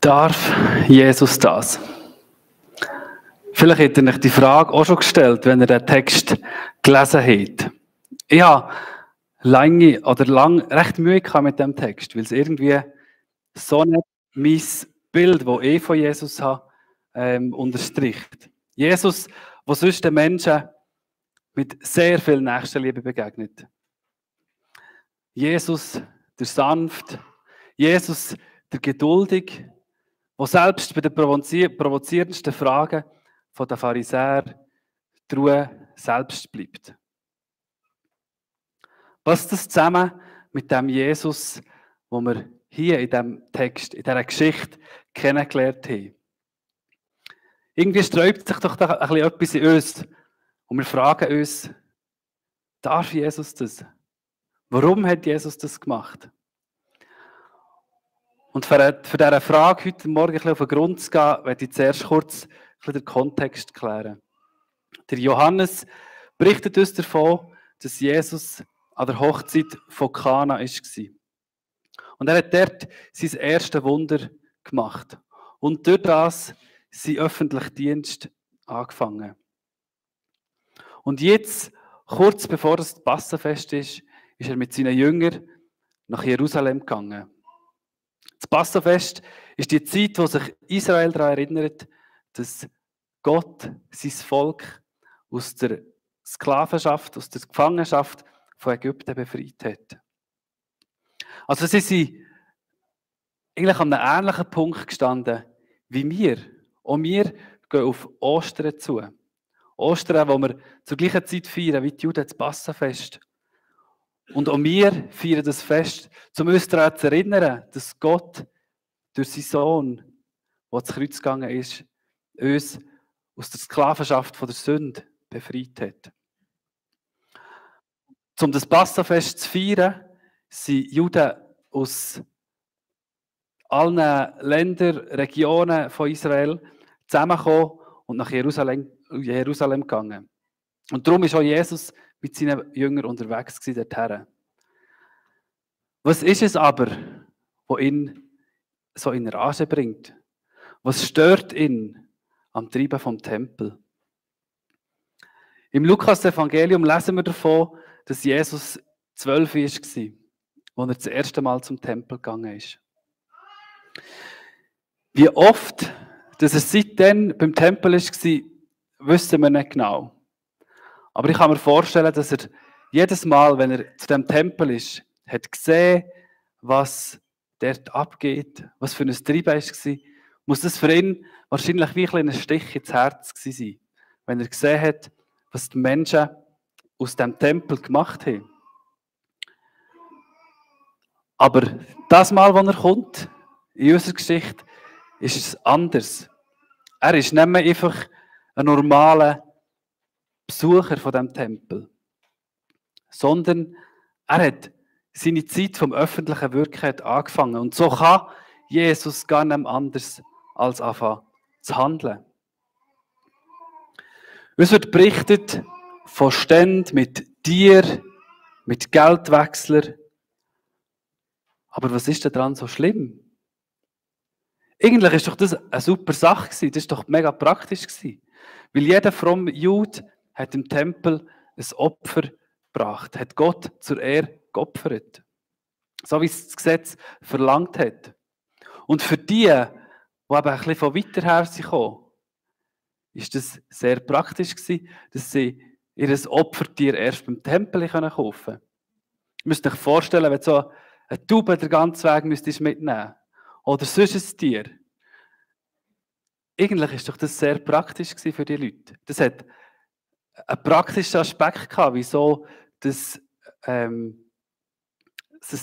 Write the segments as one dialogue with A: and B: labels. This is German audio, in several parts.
A: Darf Jesus das? Vielleicht hat er euch die Frage auch schon gestellt, wenn ihr den Text gelesen habt. Ich habe recht Mühe gehabt mit dem Text, weil es irgendwie so nicht mein Bild, das ich von Jesus habe, unterstricht. Jesus, der sonst den Menschen mit sehr viel Nächstenliebe begegnet. Jesus, der sanft. Jesus, der geduldig, der selbst bei den provozierendsten Fragen von den Pharisäern die Ruhe selbst bleibt. Was das zusammen mit dem Jesus, wo wir hier in diesem Text, in dieser Geschichte kennengelernt haben. Irgendwie sträubt sich doch da ein bisschen etwas in uns. Und wir fragen uns, darf Jesus das? Warum hat Jesus das gemacht? Und für diese Frage heute Morgen ein bisschen auf den Grund zu gehen, werde ich zuerst kurz ein bisschen den Kontext klären. Der Johannes berichtet uns davon, dass Jesus an der Hochzeit von Kana war. Und er hat dort sein erstes Wunder gemacht. Und durch das sein öffentlicher Dienst angefangen. Und jetzt, kurz bevor das Passafest ist er mit seinen Jüngern nach Jerusalem gegangen. Das Passafest ist die Zeit, wo sich Israel daran erinnert, dass Gott sein Volk aus der Sklavenschaft, aus der Gefangenschaft von Ägypten befreit hat. Also sie sind eigentlich an einem ähnlichen Punkt gestanden wie wir. Auch wir gehen auf Ostern zu. Ostern, wo wir zur gleichen Zeit feiern wie die Juden das Passafest. Und auch wir feiern das Fest, um uns daran zu erinnern, dass Gott durch seinen Sohn, der ans Kreuz gegangen ist, uns aus der Sklavenschaft von der Sünde befreit hat. Um das Passafest zu feiern, sind Juden aus allen Ländern, Regionen von Israel zusammengekommen und nach Jerusalem gegangen. Und darum ist auch Jesus mit seinen Jüngern unterwegs dorthin. Was ist es aber, was ihn so in Rage bringt? Was stört ihn am Treiben vom Tempel? Im Lukas-Evangelium lesen wir davon, dass Jesus 12 war, als er das erste Mal zum Tempel gegangen ist. Wie oft, dass er seitdem beim Tempel war, wissen wir nicht genau. Aber ich kann mir vorstellen, dass er jedes Mal, wenn er zu dem Tempel ist, hat gesehen, was dort abgeht, was für ein Treiben war, muss das für ihn wahrscheinlich wie ein Stich ins Herz sein, wenn er gesehen hat, was die Menschen aus dem Tempel gemacht haben. Aber das Mal, wo er kommt, in unserer Geschichte, ist es anders. Er ist nicht mehr einfach ein normaler Besucher von dem Tempel, sondern er hat seine Zeit vom öffentlichen Wirken angefangen. Und so kann Jesus gar nicht anders als anfangen zu handeln. Uns wird berichtet von Ständen mit Tieren, mit Geldwechslern. Aber was ist daran so schlimm? Eigentlich ist doch das eine super Sache gewesen. Das ist doch mega praktisch gewesen. Weil jeder fromme Jude hat im Tempel ein Opfer gebracht, hat Gott zur Ehre geopfert. So wie es das Gesetz verlangt hat. Und für die eben ein bisschen von weiter her kamen, ist das sehr praktisch gewesen, dass sie ihr Opfertier erst beim Tempel kaufen können. Ihr müsst euch vorstellen, wenn so eine Taube den ganzen Weg mitnehmen oder sonst ein Tier. Eigentlich ist doch das sehr praktisch gewesen für die Leute. Das hat einen praktischen Aspekt gehabt, wieso es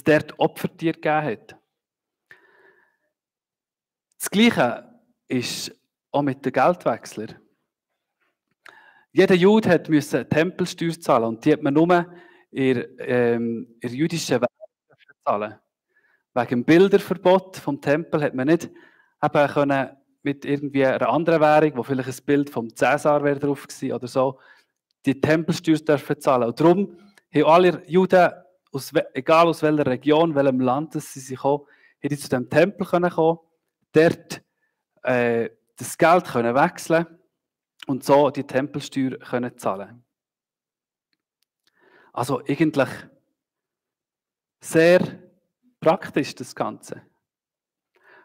A: dort Opfertier gegeben hat. Das Gleiche ist auch mit den Geldwechslern. Jeder Jude musste Tempelsteuer zahlen und die hat man nur in jüdischen Währung zahlen. Wegen dem Bilderverbot vom Tempel hat man nicht eben können mit irgendwie einer anderen Währung, wo vielleicht ein Bild vom Cäsar wäre drauf gewesen oder so, die Tempelsteuer dürfen zahlen. Und darum haben alle Juden, egal aus welcher Region, welchem Land sie kommen, haben zu dem Tempel kommen, dort das Geld können wechseln und so die Tempelsteuer können zahlen. Also eigentlich sehr praktisch das Ganze.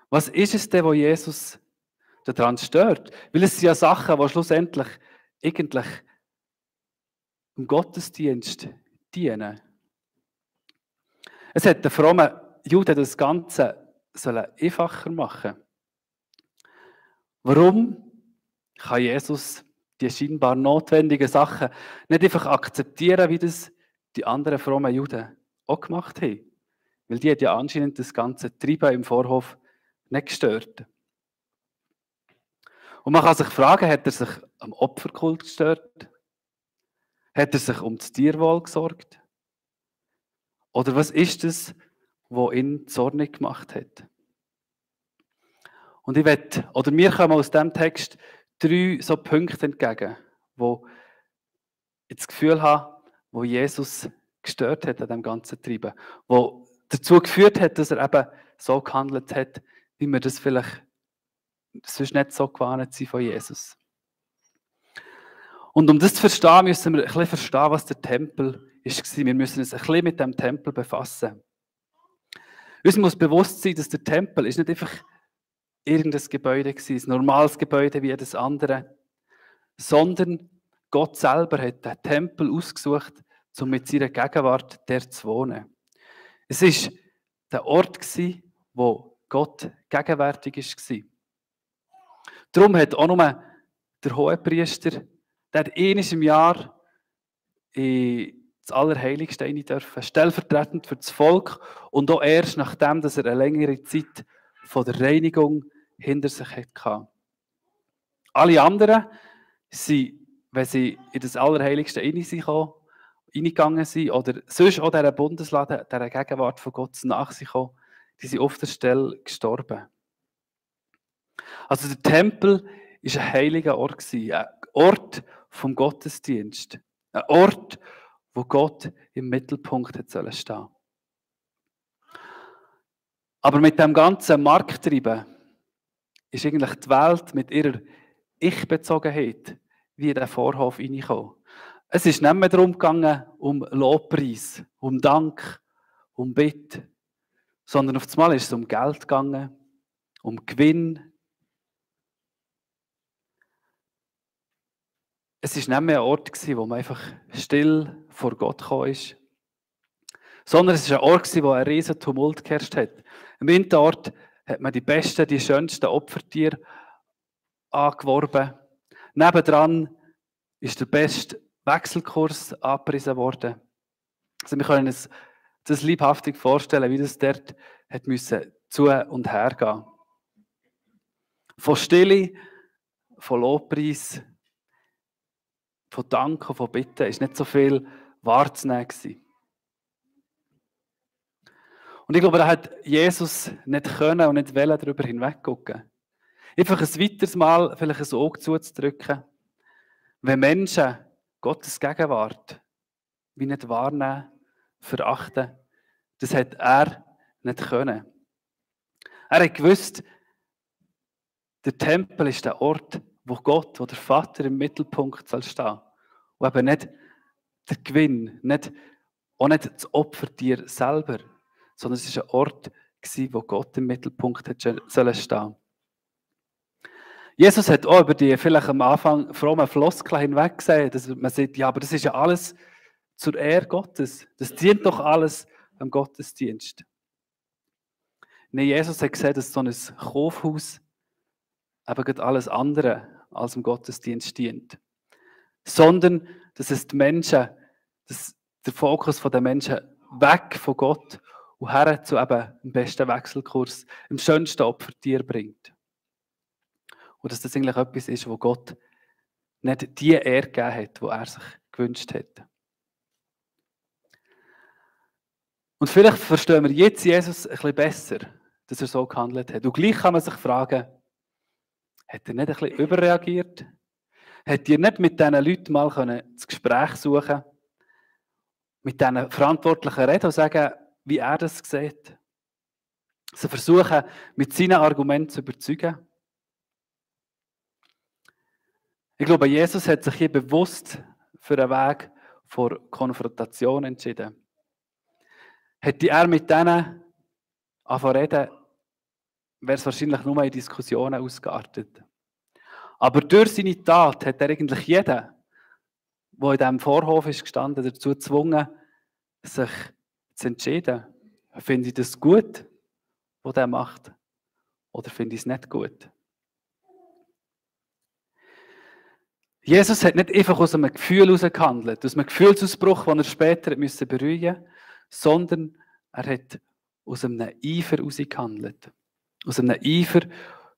A: Was ist es denn, wo Jesus daran stört? Weil es sind ja Sachen, die schlussendlich eigentlich im Gottesdienst dienen. Es hat der fromme Jude das Ganze einfacher machen. Warum kann Jesus die scheinbar notwendigen Sachen nicht einfach akzeptieren, wie das die anderen frommen Juden auch gemacht haben? Weil die hat ja anscheinend das ganze Treiben im Vorhof nicht gestört. Und man kann sich fragen, hat er sich am Opferkult gestört? Hat er sich um das Tierwohl gesorgt? Oder was ist es, was ihn zornig gemacht hat? Und mir kommen aus diesem Text 3 so Punkte entgegen, wo ich das Gefühl habe, wo Jesus gestört hat an dem ganzen Treiben, wo dazu geführt hat, dass er eben so gehandelt hat, wie wir das vielleicht sonst nicht so gewarnt sind von Jesus. Und um das zu verstehen, müssen wir ein bisschen verstehen, was der Tempel war. Wir müssen uns ein bisschen mit dem Tempel befassen. Uns muss bewusst sein, dass der Tempel ist nicht einfach irgendein Gebäude war, ein normales Gebäude wie jedes andere, sondern Gott selber hat den Tempel ausgesucht, um mit seiner Gegenwart dort zu wohnen. Es war der Ort, wo Gott gegenwärtig war. Darum hat auch nur der Hohepriester, der hat einmal im Jahr in das Allerheiligste rein dürfen, stellvertretend für das Volk und auch erst nachdem, dass er eine längere Zeit von der Reinigung hinter sich hatte. Alle anderen sind, wenn sie in das Allerheiligste reingegangen sind oder sonst auch dieser Bundeslade, dieser Gegenwart von Gott nach sich kommen, die sind auf der Stelle gestorben. Also der Tempel war ein heiliger Ort, ein Ort vom Gottesdienst, ein Ort, wo Gott im Mittelpunkt stehen sollte. Aber mit dem ganzen Markttreiben ist eigentlich die Welt mit ihrer Ich-Bezogenheit wie in den Vorhof hineingekommen. Es ist nicht mehr darum gegangen, um Lobpreis, um Dank, um Bitte, sondern auf einmal ist es um Geld gegangen, um Gewinn. Es war nicht mehr ein Ort, wo man einfach still vor Gott gekommen ist, sondern es war ein Ort, wo ein riesen Tumult geherrscht hat. Am einen Ort hat man die besten, die schönsten Opfertiere angeworben. Nebendran ist der beste Wechselkurs angepriesen worden. Also wir können uns das leibhaftig vorstellen, wie das dort hat müssen zu und her gehen. Von Stille, von Lobpreis, von Dank und von Bitten ist nicht so viel wahrzunehmen gewesen. Und ich glaube, da hat Jesus nicht können und nicht wollen darüber hinweggucken. Einfach ein weiteres Mal vielleicht ein Auge zuzudrücken, wenn Menschen Gottes Gegenwart wie nicht wahrnehmen, verachten, das hat er nicht können. Er hat gewusst, der Tempel ist der Ort, wo Gott, wo der Vater im Mittelpunkt soll stehen. Und eben nicht der Gewinn, auch nicht das Opfertier selber, sondern es war ein Ort, wo Gott im Mittelpunkt stehen soll. Jesus hat auch über die vielleicht am Anfang frommen Floskeln hinweg gesehen, dass man sagt, ja, aber das ist ja alles zur Ehre Gottes. Das dient doch alles am Gottesdienst. Nein, Jesus hat gesehen, dass so ein Kaufhaus eben alles andere als dem Gottesdienst dient. Sondern, dass es die Menschen, dass der Fokus der Menschen weg von Gott und her zu eben dem besten Wechselkurs, dem schönsten Opfertier bringt. Und dass das eigentlich etwas ist, wo Gott nicht die Ehre gegeben hat, die er sich gewünscht hätte. Und vielleicht verstehen wir jetzt Jesus ein bisschen besser, dass er so gehandelt hat. Und gleich kann man sich fragen, hat er nicht ein bisschen überreagiert? Hat er nicht mit diesen Leuten mal das Gespräch suchen, mit diesen Verantwortlichen reden und sagen, wie er das sieht? Sie versuchen, mit seinen Argumenten zu überzeugen. Ich glaube, Jesus hat sich hier bewusst für einen Weg vor Konfrontation entschieden. Hätte er mit denen angefangen zu reden, wäre es wahrscheinlich nur in Diskussionen ausgeartet. Aber durch seine Tat hat er eigentlich jeden, der in diesem Vorhof ist gestanden, dazu gezwungen, sich zu entscheiden. Finde ich das gut, was er macht? Oder finde ich es nicht gut? Jesus hat nicht einfach aus einem Gefühl heraus gehandelt, aus einem Gefühlsausbruch, den er später bereuen musste, sondern er hat aus einem Eifer heraus gehandelt. Aus einem Eifer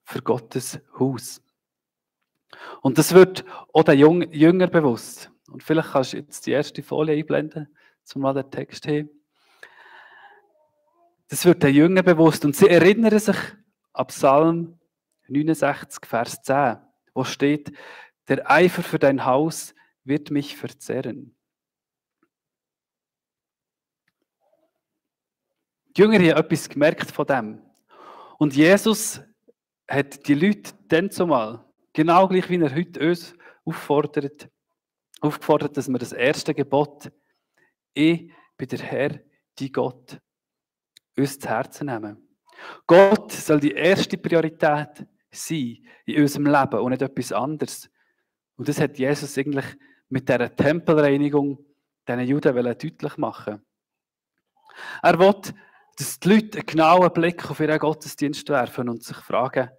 A: für Gottes Haus. Und das wird auch den Jüngern bewusst. Und vielleicht kannst du jetzt die erste Folie einblenden, zum mal den Text haben. Das wird den Jüngern bewusst. Und sie erinnern sich an Psalm 69, Vers 10, wo steht: Der Eifer für dein Haus wird mich verzerren. Die Jünger haben etwas gemerkt von dem. Und Jesus hat die Leute dann zumal, genau gleich wie er heute uns aufgefordert, dass wir das erste Gebot, ich bin der Herr, die Gott, uns zu Herzen nehmen. Gott soll die erste Priorität sein in unserem Leben und nicht etwas anderes. Und das hat Jesus eigentlich mit dieser Tempelreinigung diesen Juden deutlich machen. Er will, dass die Leute einen genauen Blick auf ihren Gottesdienst werfen und sich fragen,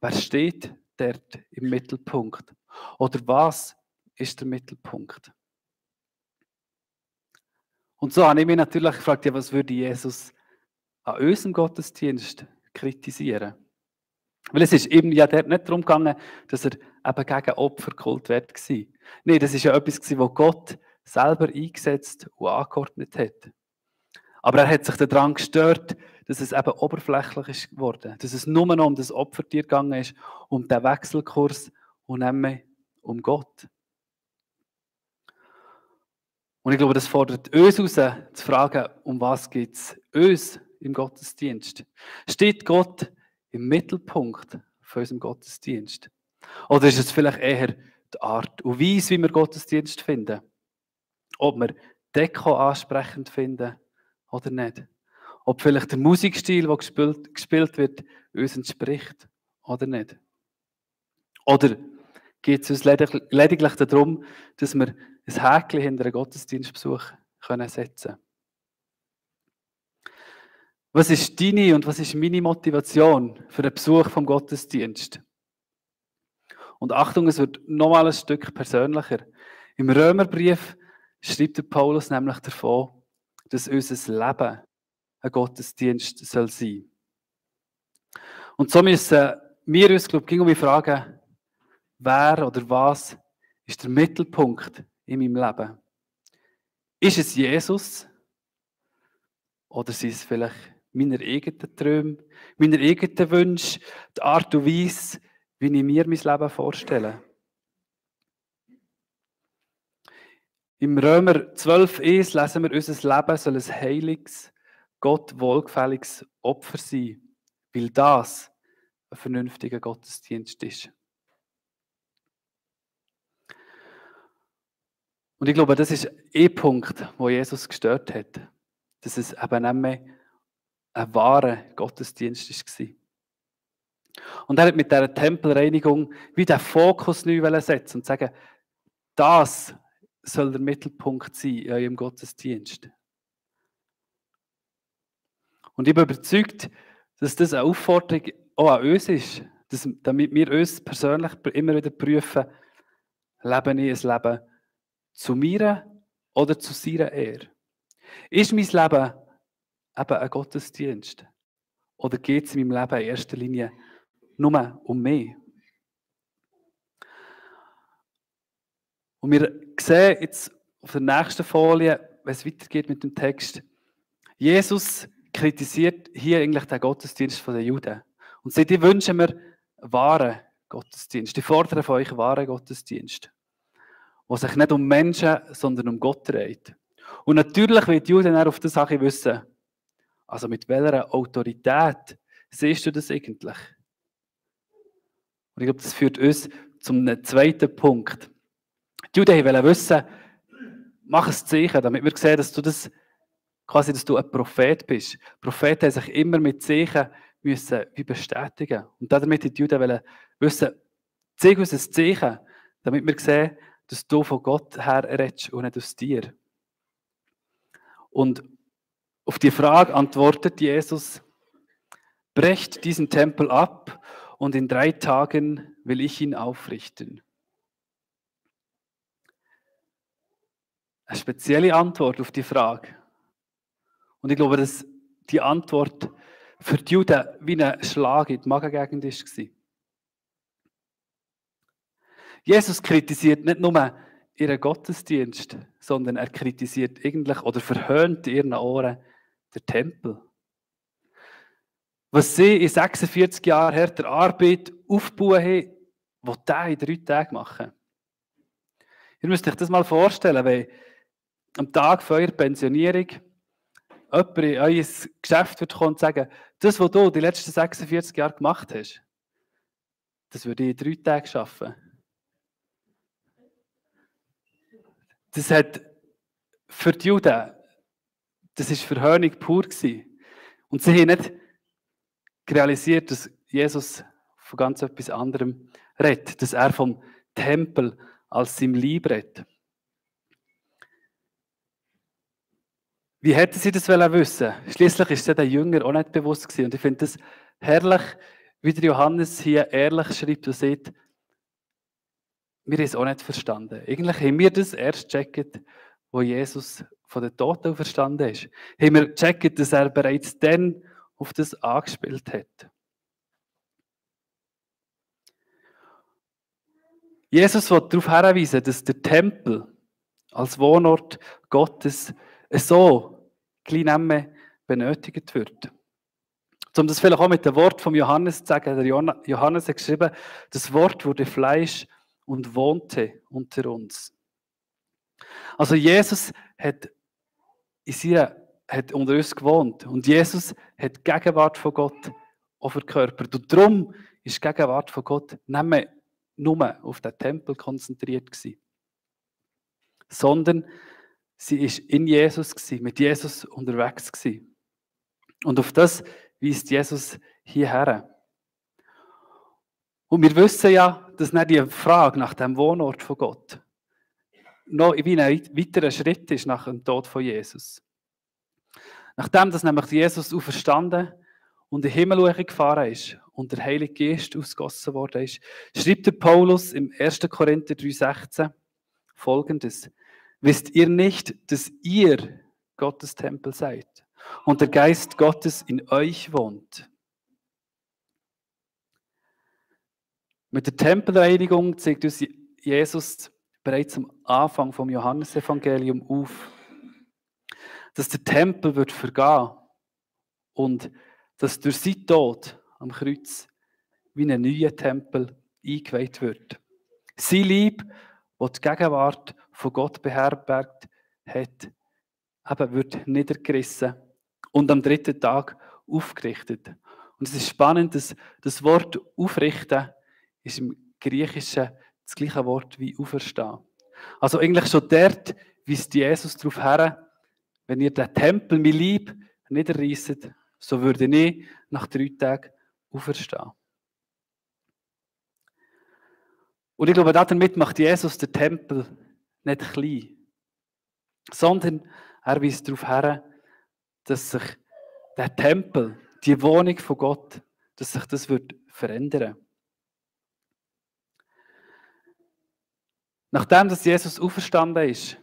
A: wer steht dort im Mittelpunkt? Oder was ist der Mittelpunkt? Und so habe ich mich natürlich gefragt, ja, was würde Jesus an unserem Gottesdienst kritisieren? Weil es ist eben ja dort nicht darum gegangen, dass er eben gegen Opferkult war. Nein, das ist ja etwas, was Gott selber eingesetzt und angeordnet hat. Aber er hat sich daran gestört, dass es eben oberflächlich ist geworden. Dass es nur noch um das Opfertier gegangen ist, um den Wechselkurs und nicht mehr um Gott. Und ich glaube, das fordert uns heraus, zu fragen, um was geht es uns im Gottesdienst? Steht Gott im Mittelpunkt von unserem Gottesdienst? Oder ist es vielleicht eher die Art und Weise, wie wir Gottesdienst finden? Ob wir Deko ansprechend finden oder nicht? Ob vielleicht der Musikstil, der gespielt wird, uns entspricht oder nicht? Oder geht es uns lediglich darum, dass wir ein Häkchen hinter einen Gottesdienstbesuch setzen können? Was ist deine und was ist meine Motivation für den Besuch vom Gottesdienst? Und Achtung, es wird nochmal ein Stück persönlicher. Im Römerbrief schreibt der Paulus nämlich davon, dass unser Leben ein Gottesdienst soll sein. Und so müssen wir uns, glaube ich, fragen, wer oder was ist der Mittelpunkt in meinem Leben? Ist es Jesus? Oder sind es vielleicht meine eigenen Träume, meine eigenen Wünsche, die Art und Weise, wie ich mir mein Leben vorstelle? Im Römer 12,1 lesen wir, unser Leben soll ein heiliges, Gott wohlgefälliges Opfer sein, weil das ein vernünftiger Gottesdienst ist. Und ich glaube, das ist ein Punkt, wo Jesus gestört hat, dass es eben nicht mehr ein wahrer Gottesdienst war. Und er hat mit dieser Tempelreinigung wie den Fokus neu setzen und sagen, das soll der Mittelpunkt sein in eurem Gottesdienst. Und ich bin überzeugt, dass das eine Aufforderung auch an uns ist, damit wir uns persönlich immer wieder prüfen, lebe ich ein Leben zu mir oder zu seiner Ehre? Ist mein Leben eben ein Gottesdienst? Oder geht es in meinem Leben in erster Linie nur um mich? Und wir sehen jetzt auf der nächsten Folie, wenn es weitergeht mit dem Text, Jesus kritisiert hier eigentlich den Gottesdienst der Juden. Und sagt, ich wünsche mir einen wahren Gottesdienst. Ich fordere von euch einen wahren Gottesdienst, der sich nicht um Menschen, sondern um Gott dreht. Und natürlich wird die Juden auf der Sache wissen, Also mit welcher Autorität siehst du das eigentlich? Und ich glaube, das führt uns zum zweiten Punkt. Die Juden wollten wissen, mach ein Zeichen, damit wir sehen, dass du ein Prophet bist. Propheten haben sich immer mit Zeichen müssen wie bestätigen. Und damit die Juden wollten wissen, zeig uns ein Zeichen, damit wir sehen, dass du von Gott her redest und nicht aus dir. Und auf die Frage antwortet Jesus, brecht diesen Tempel ab und in 3 Tagen will ich ihn aufrichten. Eine spezielle Antwort auf die Frage. Und ich glaube, dass die Antwort für die Juden wie ein Schlag in die Magengegend war. Jesus kritisiert nicht nur ihren Gottesdienst, sondern er kritisiert eigentlich oder verhöhnt in ihren Ohren den Tempel. Was sie in 46 Jahren harter Arbeit aufgebaut haben, was die in 3 Tagen machen. Ihr müsst euch das mal vorstellen, wenn am Tag vor eurer Pensionierung jemand in euer Geschäft wird kommen und sagen, das, was du die letzten 46 Jahre gemacht hast, das würde ich in 3 Tagen schaffen. Das hat für die Juden, das war Verhöhnung pur gewesen. Und sie haben nicht realisiert, dass Jesus von ganz etwas anderem redet, dass er vom Tempel als seinem Leib redet. Wie hätten sie das wissen? Schließlich ist es den Jüngern auch nicht bewusst gewesen. Und ich finde es herrlich, wie der Johannes hier ehrlich schreibt und sagt, wir haben es auch nicht verstanden. Eigentlich haben wir das erst gecheckt, wo Jesus von den Toten auferstanden ist. Haben wir gecheckt, dass er bereits dann auf das angespielt hat. Jesus will darauf hinweisen, dass der Tempel als Wohnort Gottes so klein nicht mehr benötigt wird. Um das vielleicht auch mit dem Wort von Johannes zu sagen, der Johannes hat geschrieben, das Wort wurde Fleisch und wohnte unter uns. Also Jesus hat unter uns gewohnt und Jesus hat die Gegenwart von Gott auch verkörpert. Und darum ist die Gegenwart von Gott nicht mehr nur auf den Tempel konzentriert gewesen, sondern sie ist in Jesus gewesen, mit Jesus unterwegs gewesen. Und auf das weist Jesus hierher. Und wir wissen ja, dass nicht die Frage nach dem Wohnort von Gott noch wie ein weiterer Schritt ist nach dem Tod von Jesus. Nachdem dass nämlich Jesus auferstanden und in den Himmel gefahren ist und der Heilige Geist ausgegossen worden ist, schreibt der Paulus im 1. Korinther 3,16 Folgendes: Wisst ihr nicht, dass ihr Gottes Tempel seid und der Geist Gottes in euch wohnt? Mit der Tempelreinigung zeigt uns Jesus bereits am Anfang vom Johannesevangelium auf, dass der Tempel wird vergehen und dass durch seinen Tod am Kreuz wie ein neuer Tempel eingeweiht wird. Sein Leib, das die Gegenwart von Gott beherbergt hat, eben wird niedergerissen und am 3. Tag aufgerichtet. Und es ist spannend, dass das Wort aufrichten ist im Griechischen das gleiche Wort wie auferstehen. Also eigentlich schon dort weist Jesus darauf her, wenn ihr den Tempel, mein Leib, niederreisset, so würde ich nach 3 Tagen auferstehen. Und ich glaube, damit macht Jesus den Tempel nicht klein, sondern er weist darauf her, dass sich der Tempel, die Wohnung von Gott, dass sich das wird verändern. Nachdem dass Jesus auferstanden ist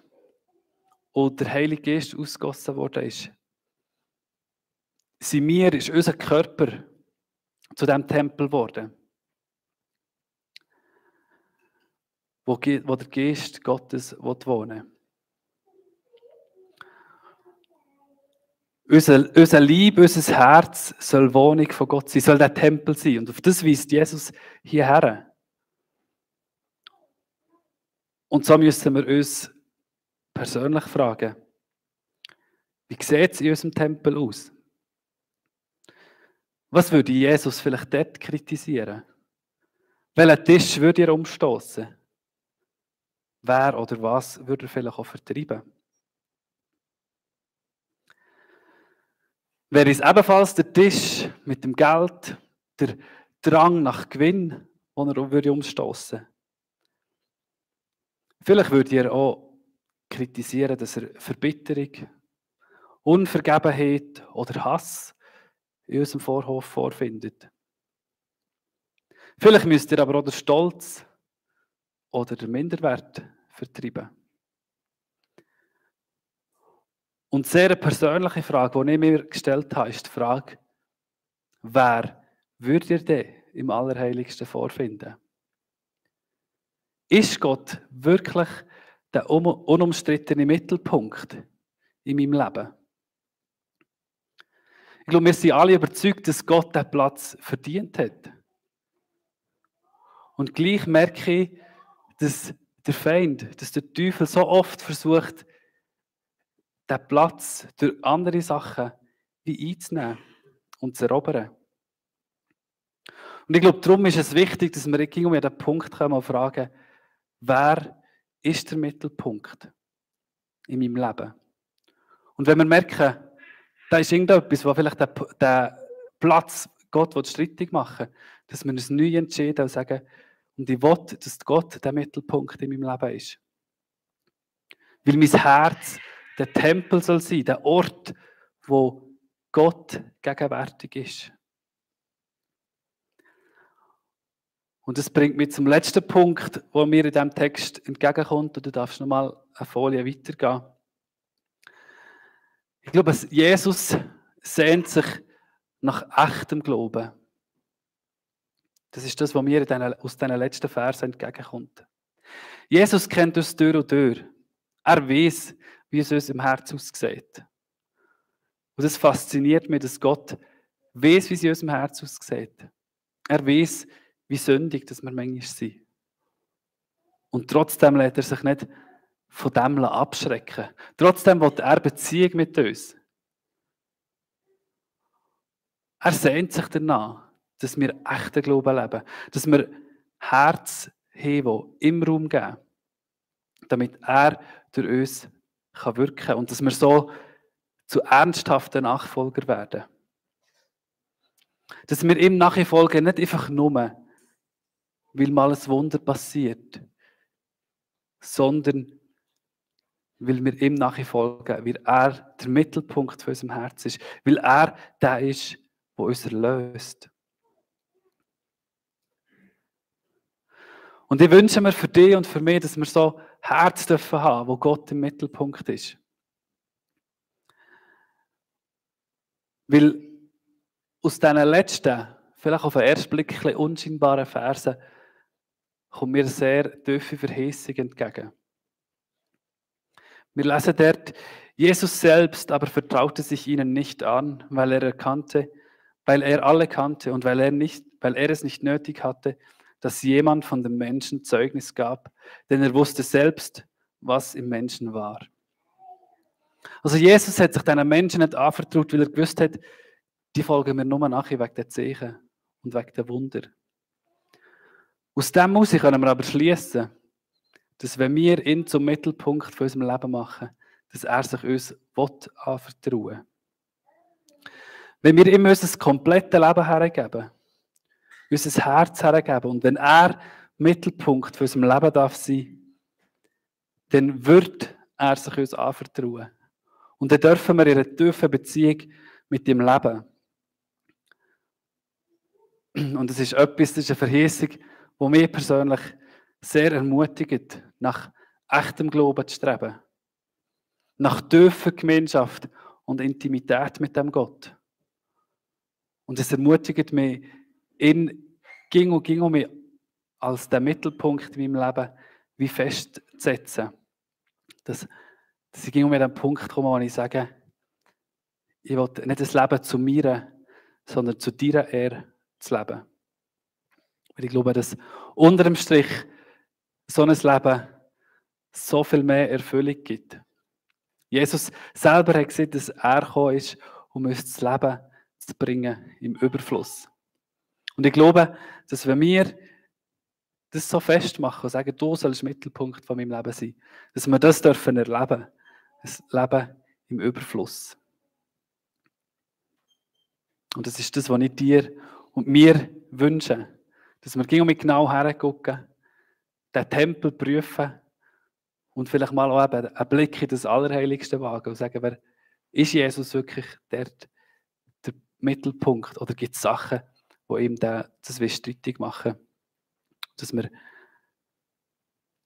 A: und der Heilige Geist ausgegossen worden ist unser Körper zu dem Tempel geworden, wo der Geist Gottes wohnen will. Unser Leib, unser Herz soll Wohnung von Gott sein, soll der Tempel sein. Und auf das weist Jesus hierher. Und so müssen wir uns persönlich fragen, wie sieht es in unserem Tempel aus? Was würde Jesus vielleicht dort kritisieren? Welchen Tisch würde er umstoßen? Wer oder was würde er vielleicht auch vertreiben? Wäre es ebenfalls der Tisch mit dem Geld, der Drang nach Gewinn, den er würde umstoßen? Vielleicht würde er auch kritisieren, dass er Verbitterung, Unvergebenheit oder Hass in unserem Vorhof vorfindet. Vielleicht müsst ihr aber auch den Stolz oder den Minderwert vertreiben. Und sehr eine persönliche Frage, die ich mir gestellt habe, ist die Frage, wer würdet ihr denn im Allerheiligsten vorfinden? Ist Gott wirklich der unumstrittene Mittelpunkt in meinem Leben? Ich glaube, wir sind alle überzeugt, dass Gott diesen Platz verdient hat. Und gleich merke ich, dass der Feind, dass der Teufel so oft versucht, diesen Platz durch andere Sachen wie einzunehmen und zu erobern. Und ich glaube, darum ist es wichtig, dass wir irgendwie an den Punkt kommen und fragen, wer ist der Mittelpunkt in meinem Leben? Und wenn wir merken, da ist irgendetwas, was vielleicht den Platz Gott strittig machen will, dass wir uns neu entscheiden und sagen, und ich will, dass Gott der Mittelpunkt in meinem Leben ist. Weil mein Herz der Tempel soll sein, der Ort, wo Gott gegenwärtig ist. Und das bringt mich zum letzten Punkt, wo mir in diesem Text entgegenkommt. Und du darfst nochmal eine Folie weitergehen. Ich glaube, Jesus sehnt sich nach echtem Glauben. Das ist das, was mir aus diesen letzten Versen entgegenkommt. Jesus kennt uns durch und durch. Er weiß, wie es uns im Herzen aussieht. Und es fasziniert mich, dass Gott weiß, wie es in unserem Herzen aussieht. Er weiß, wie sündig dass wir manchmal sind. Und trotzdem lässt er sich nicht von dem abschrecken. Trotzdem will er Beziehung mit uns. Er sehnt sich danach, dass wir echten Glauben leben. Dass wir Herz haben, die im Raum geben, damit er durch uns wirken kann. Und dass wir so zu ernsthaften Nachfolger werden. Dass wir ihm nachfolgen, nicht einfach nur, weil mal ein Wunder passiert, sondern weil wir ihm nachfolgen, weil er der Mittelpunkt von unserem Herz ist, weil er der ist, der uns erlöst. Und ich wünsche mir für dich und für mich, dass wir so Herz dürfen haben, wo Gott im Mittelpunkt ist. Weil aus diesen letzten, vielleicht auf den ersten Blick ein bisschen unscheinbaren Versen, kommt mir eine sehr tiefe Verheißung entgegen. Wir lesen dort, Jesus selbst aber vertraute sich ihnen nicht an, weil er alle kannte und weil er es nicht nötig hatte, dass jemand von dem Menschen Zeugnis gab, denn er wusste selbst, was im Menschen war. Also Jesus hat sich diesen Menschen nicht anvertraut, weil er gewusst hat, die folgen mir nur nachher wegen der Zeichen und wegen der Wunder. Aus dem heraus können wir aber schließen, dass wenn wir ihn zum Mittelpunkt von unserem Leben machen, dass er sich uns anvertrauen will. Wenn wir ihm unser komplettes Leben hergeben, unser Herz hergeben und wenn er Mittelpunkt von unserem Leben darf sein, dann wird er sich uns anvertrauen. Und dann dürfen wir in einer tiefen Beziehung mit ihm leben. Und das ist etwas, das ist eine Verheißung, die mich persönlich sehr ermutigt, nach echtem Glauben zu streben. Nach tiefer Gemeinschaft und Intimität mit dem Gott. Und es ermutigt mich, ihn ging um mich als der Mittelpunkt in meinem Leben wie festzusetzen. Dass ich ging um den Punkt komme, wo ich sage, ich will nicht das Leben zu mir, sondern zu deiner Ehre zu leben. Weil ich glaube, dass unter dem Strich so ein Leben so viel mehr Erfüllung gibt. Jesus selber hat gesagt, dass er gekommen ist, um uns das Leben zu bringen im Überfluss. Und ich glaube, dass wenn wir das so festmachen und sagen, du sollst Mittelpunkt von meinem Leben sein, dass wir das dürfen erleben. Ein Leben im Überfluss. Und das ist das, was ich dir und mir wünsche. Dass wir mit genau hergucken, den Tempel prüfen und vielleicht mal auch eben einen Blick in das Allerheiligste wagen und sagen, ist Jesus wirklich der Mittelpunkt oder gibt es Sachen, die ihm das streitig machen? Dass wir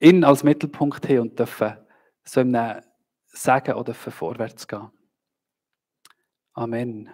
A: ihn als Mittelpunkt haben und dürfen so ihm sagen oder vorwärts gehen. Amen.